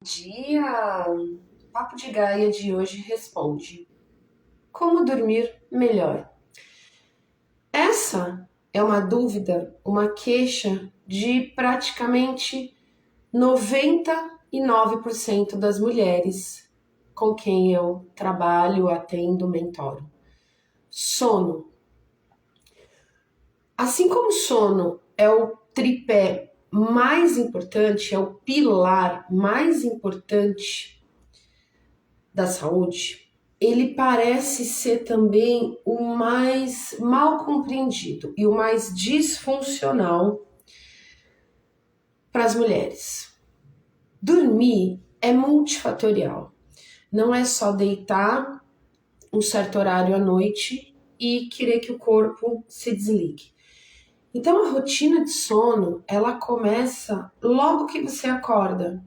Dia! Papo de Gaia de hoje responde: como dormir melhor? Essa é uma dúvida, uma queixa de praticamente 99% das mulheres com quem eu trabalho, atendo, mentoro. Sono. Assim como o sono é o tripé mais importante, é o pilar mais importante da saúde, ele parece ser também o mais mal compreendido e o mais disfuncional para as mulheres. Dormir é multifatorial. Não é só deitar um certo horário à noite e querer que o corpo se desligue. Então a rotina de sono, ela começa logo que você acorda.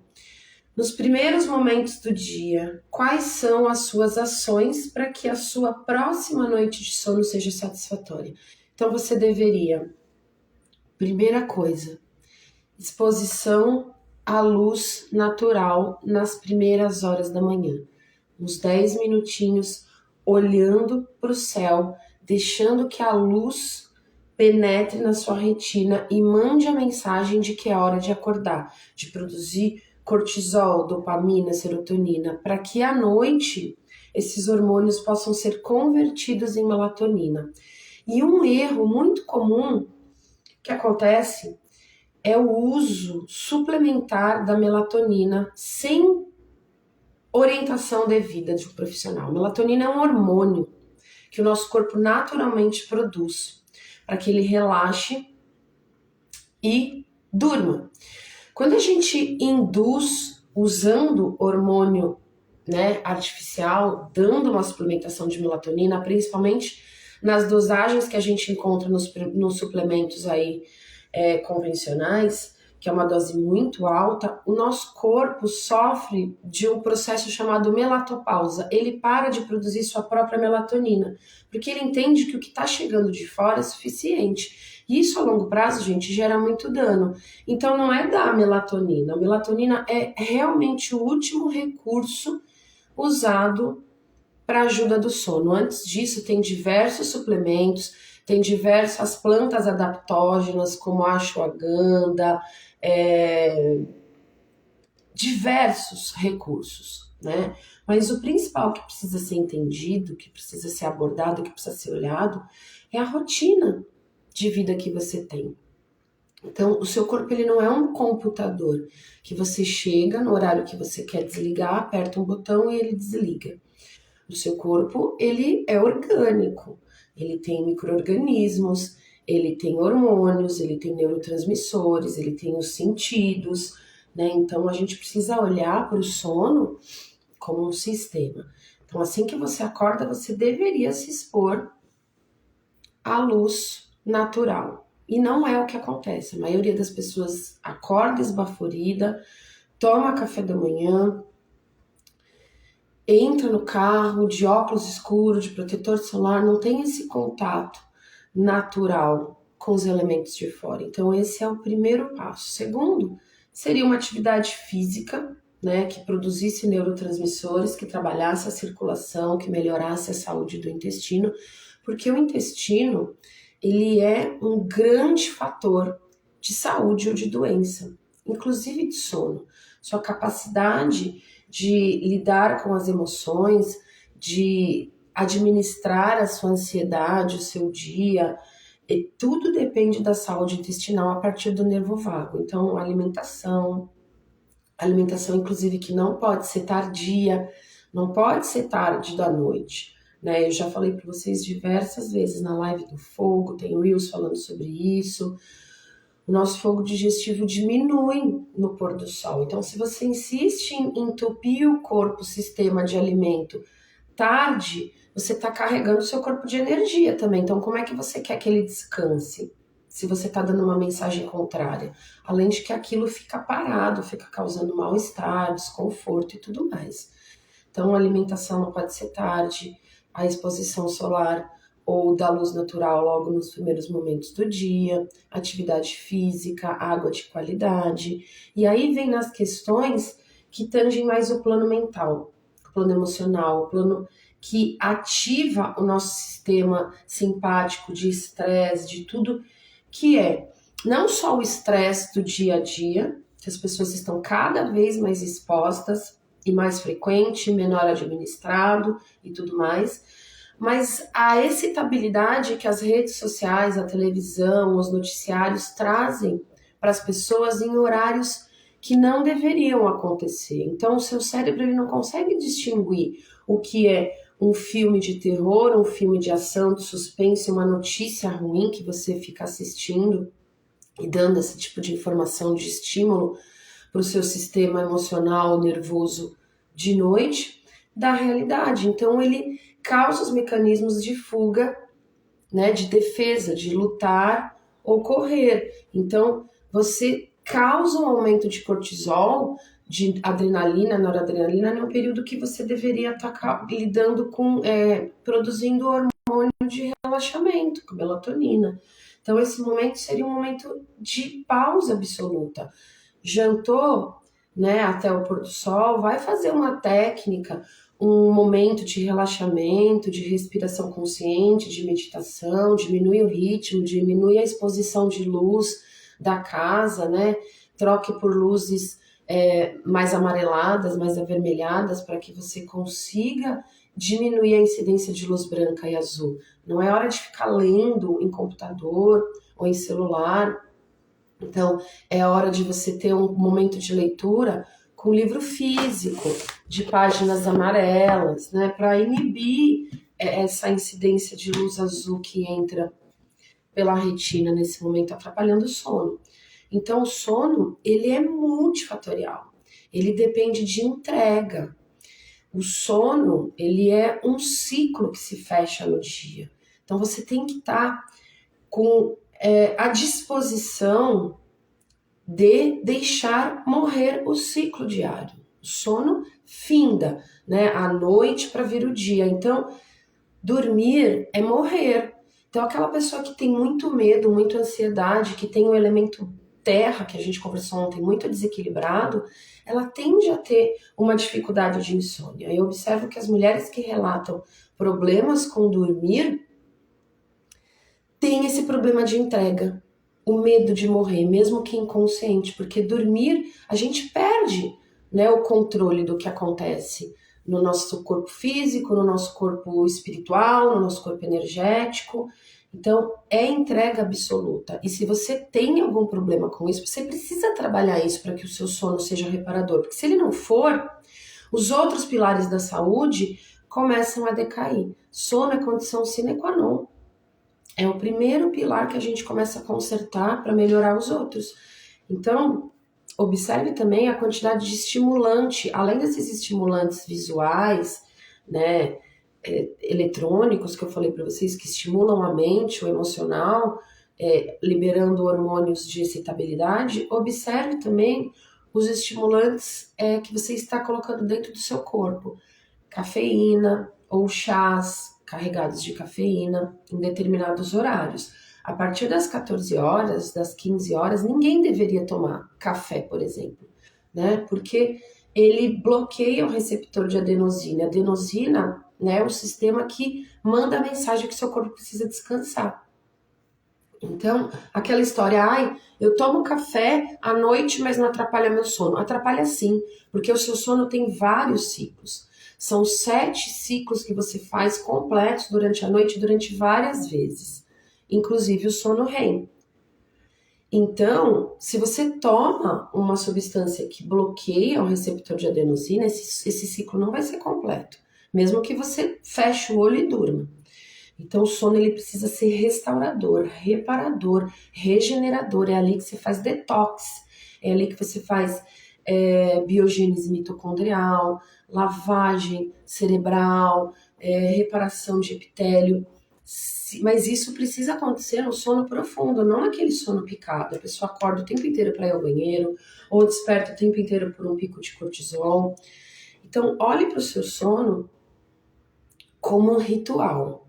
Nos primeiros momentos do dia, quais são as suas ações para que a sua próxima noite de sono seja satisfatória? Então você deveria, primeira coisa, exposição à luz natural nas primeiras horas da manhã. Uns 10 minutinhos olhando para o céu, deixando que a luz penetre na sua retina e mande a mensagem de que é hora de acordar, de produzir cortisol, dopamina, serotonina, para que à noite esses hormônios possam ser convertidos em melatonina. E um erro muito comum que acontece é o uso suplementar da melatonina sem orientação devida de um profissional. Melatonina é um hormônio que o nosso corpo naturalmente produz para que ele relaxe e durma. Quando a gente induz usando hormônio, né, artificial, dando uma suplementação de melatonina, principalmente nas dosagens que a gente encontra nos suplementos aí convencionais, que é uma dose muito alta, o nosso corpo sofre de um processo chamado melatopausa. Ele para de produzir sua própria melatonina, porque ele entende que o que está chegando de fora é suficiente. E isso a longo prazo, gente, gera muito dano. Então não é da melatonina. A melatonina é realmente o último recurso usado para ajuda do sono. Antes disso, tem diversos suplementos, tem diversas plantas adaptógenas, como a ashwagandha, diversos recursos, né? Mas o principal que precisa ser entendido, que precisa ser abordado, que precisa ser olhado, é a rotina de vida que você tem. Então, o seu corpo ele não é um computador que você chega no horário que você quer desligar, aperta um botão e ele desliga. O seu corpo, ele é orgânico, ele tem micro-organismos, ele tem hormônios, ele tem neurotransmissores, ele tem os sentidos, né? Então a gente precisa olhar para o sono como um sistema. Então assim que você acorda, você deveria se expor à luz natural. E não é o que acontece. A maioria das pessoas acorda esbaforida, toma café da manhã, entra no carro de óculos escuros, de protetor solar, não tem esse contato natural com os elementos de fora. Então esse é o primeiro passo. Segundo, seria uma atividade física, né, que produzisse neurotransmissores, que trabalhasse a circulação, que melhorasse a saúde do intestino, porque o intestino, ele é um grande fator de saúde ou de doença, inclusive de sono. Sua capacidade de lidar com as emoções, de administrar a sua ansiedade, o seu dia, e tudo depende da saúde intestinal a partir do nervo vago. Então, alimentação inclusive que não pode ser tardia, não pode ser tarde da noite, né? Eu já falei para vocês diversas vezes na live do fogo, tem Reels falando sobre isso. O nosso fogo digestivo diminui no pôr do sol. Então, se você insiste em entupir o corpo, o sistema de alimento, tarde, você está carregando o seu corpo de energia também. Então, como é que você quer que ele descanse? Se você está dando uma mensagem contrária. Além de que aquilo fica parado, fica causando mal-estar, desconforto e tudo mais. Então, a alimentação não pode ser tarde, a exposição solar ou da luz natural logo nos primeiros momentos do dia, atividade física, água de qualidade. E aí vem nas questões que tangem mais o plano mental, o plano emocional, o plano que ativa o nosso sistema simpático de estresse, de tudo, que é não só o estresse do dia a dia, que as pessoas estão cada vez mais expostas e mais frequente, menor administrado e tudo mais, mas a excitabilidade que as redes sociais, a televisão, os noticiários trazem para as pessoas em horários que não deveriam acontecer. Então, o seu cérebro ele não consegue distinguir o que é um filme de terror, um filme de ação, de suspense, uma notícia ruim que você fica assistindo e dando esse tipo de informação, de estímulo para o seu sistema emocional, nervoso de noite, da realidade. Então, ele causa os mecanismos de fuga, né, de defesa, de lutar ou correr. Então, você causa um aumento de cortisol, de adrenalina, noradrenalina, num período que você deveria estar lidando com, produzindo hormônio de relaxamento, com melatonina. Então, esse momento seria um momento de pausa absoluta. Jantou, né, até o pôr do sol, vai fazer uma técnica, um momento de relaxamento, de respiração consciente, de meditação, diminui o ritmo, diminui a exposição de luz da casa, né? Troque por luzes mais amareladas, mais avermelhadas, para que você consiga diminuir a incidência de luz branca e azul. Não é hora de ficar lendo em computador ou em celular. Então, é hora de você ter um momento de leitura com livro físico, de páginas amarelas, né, para inibir essa incidência de luz azul que entra pela retina nesse momento, atrapalhando o sono. Então, o sono, ele é multifatorial. Ele depende de entrega. O sono, ele é um ciclo que se fecha no dia. Então, você tem que estar com a disposição de deixar morrer o ciclo diário. O sono finda, né? À noite para vir o dia. Então, dormir é morrer. Então, aquela pessoa que tem muito medo, muita ansiedade, que tem o elemento terra, que a gente conversou ontem, muito desequilibrado, ela tende a ter uma dificuldade de insônia. Eu observo que as mulheres que relatam problemas com dormir têm esse problema de entrega, o medo de morrer, mesmo que inconsciente, porque dormir, a gente perde, né, o controle do que acontece no nosso corpo físico, no nosso corpo espiritual, no nosso corpo energético. Então, é entrega absoluta. E se você tem algum problema com isso, você precisa trabalhar isso para que o seu sono seja reparador. Porque se ele não for, os outros pilares da saúde começam a decair. Sono é condição sine qua non. É o primeiro pilar que a gente começa a consertar para melhorar os outros. Então, observe também a quantidade de estimulante, além desses estimulantes visuais, né, eletrônicos que eu falei para vocês, que estimulam a mente, o emocional, liberando hormônios de excitabilidade. Observe também os estimulantes que você está colocando dentro do seu corpo. Cafeína ou chás carregados de cafeína em determinados horários. A partir das 14 horas, das 15 horas, ninguém deveria tomar café, por exemplo, né? Porque ele bloqueia o receptor de adenosina. A adenosina, né, é o sistema que manda a mensagem que seu corpo precisa descansar. Então, aquela história, eu tomo café à noite, mas não atrapalha meu sono. Atrapalha sim, porque o seu sono tem vários ciclos. São 7 ciclos que você faz completos durante a noite, durante várias vezes. Inclusive o sono REM. Então, se você toma uma substância que bloqueia o receptor de adenosina, esse ciclo não vai ser completo. Mesmo que você feche o olho e durma. Então, o sono ele precisa ser restaurador, reparador, regenerador. É ali que você faz detox, é ali que você faz biogênese mitocondrial, lavagem cerebral, reparação de epitélio. Mas isso precisa acontecer no sono profundo, não naquele sono picado. A pessoa acorda o tempo inteiro para ir ao banheiro, ou desperta o tempo inteiro por um pico de cortisol. Então, olhe para o seu sono como um ritual,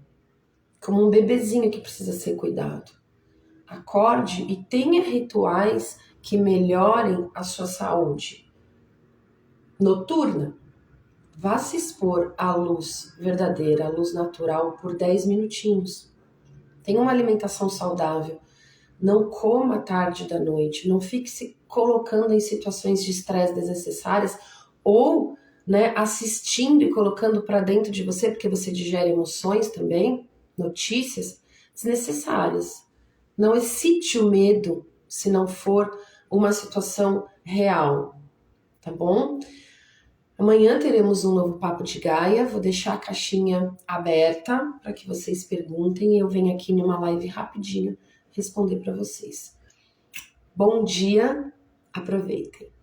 como um bebezinho que precisa ser cuidado. Acorde e tenha rituais que melhorem a sua saúde. noturna, vá se expor à luz verdadeira, à luz natural por 10 minutinhos. Tenha uma alimentação saudável. Não coma tarde da noite. Não fique se colocando em situações de estresse desnecessárias ou, né, assistindo e colocando para dentro de você, porque você digere emoções também, notícias desnecessárias. Não excite o medo se não for uma situação real, tá bom? Amanhã teremos um novo Papo de Gaia. Vou deixar a caixinha aberta para que vocês perguntem e eu venho aqui numa live rapidinho responder para vocês. Bom dia, aproveitem!